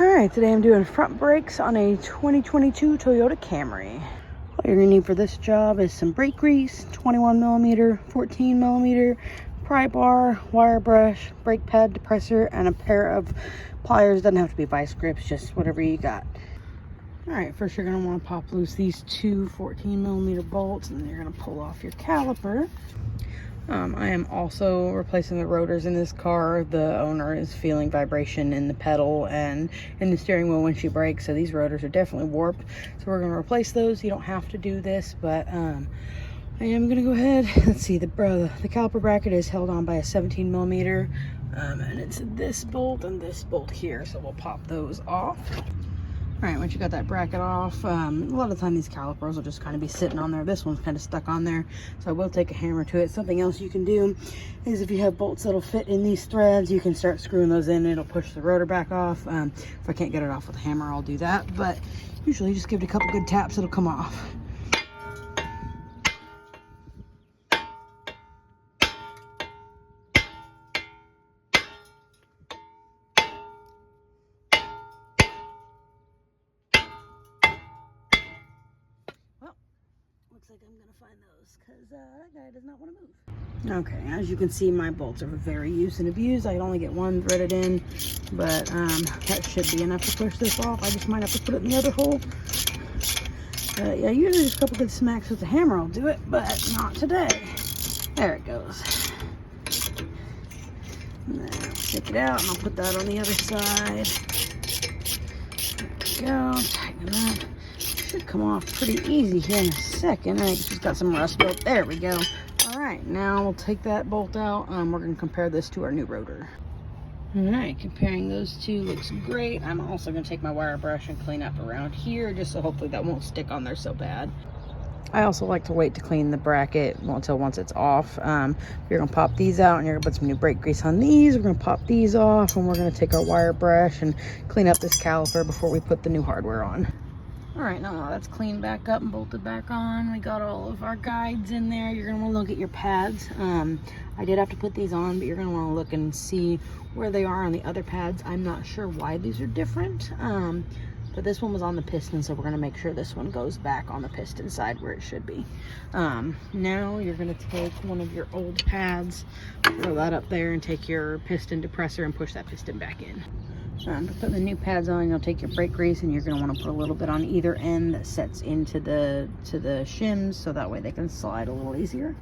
Alright, today I'm doing front brakes on a 2022 Toyota Camry. All you're going to need for this job is some brake grease, 21mm, 14mm, pry bar, wire brush, brake pad depressor, and a pair of pliers. Doesn't have to be vice grips, just whatever you got. Alright, first you're going to want to pop loose these two 14mm bolts, and then you're going to pull off your caliper. I am also replacing the rotors in this car. The owner is feeling vibration in the pedal and in the steering wheel when she brakes, so these rotors are definitely warped. So we're going to replace those. You don't have to do this, but I am going to go ahead. Let's see, the caliper bracket is held on by a 17mm, and it's this bolt and this bolt here, so we'll pop those off. Alright, once you got that bracket off, a lot of the time these calipers will just kind of be sitting on there. This one's kind of stuck on there, so I will take a hammer to it. Something else you can do is if you have bolts that'll fit in these threads, you can start screwing those in. It'll push the rotor back off. If I can't get it off with a hammer, I'll do that, but usually just give it a couple good taps, it'll come off. Looks like I'm gonna find those because that guy does not want to move. Okay, as you can see, my bolts are very used and abused. I can only get one threaded in, but that should be enough to push this off. I just might have to put it in the other hole. Yeah, usually just a couple good smacks with the hammer will do it, but not today. There it goes. Now take it out, and I'll put that on the other side. There we go. Tighten it up. Should come off pretty easy here in a second. I think she's got some rust built. There we go. All right, now we'll take that bolt out. We're going to compare this to our new rotor. All right, comparing those two looks great. I'm also going to take my wire brush and clean up around here, just so hopefully that won't stick on there so bad. I also like to wait to clean the bracket until once it's off. You're going to pop these out, and you're going to put some new brake grease on these. We're going to pop these off, and we're going to take our wire brush and clean up this caliper before we put the new hardware on. All right, now that's cleaned back up and bolted back on. We got all of our guides in there. You're gonna wanna look at your pads. I did have to put these on, but you're gonna wanna look and see where they are on the other pads. I'm not sure why these are different, but this one was on the piston, so we're gonna make sure this one goes back on the piston side where it should be. Now you're gonna take one of your old pads, throw that up there, and take your piston depressor and push that piston back in. To put the new pads on, you'll take your brake grease, and you're going to want to put a little bit on either end that sets into the shims, so that way they can slide a little easier.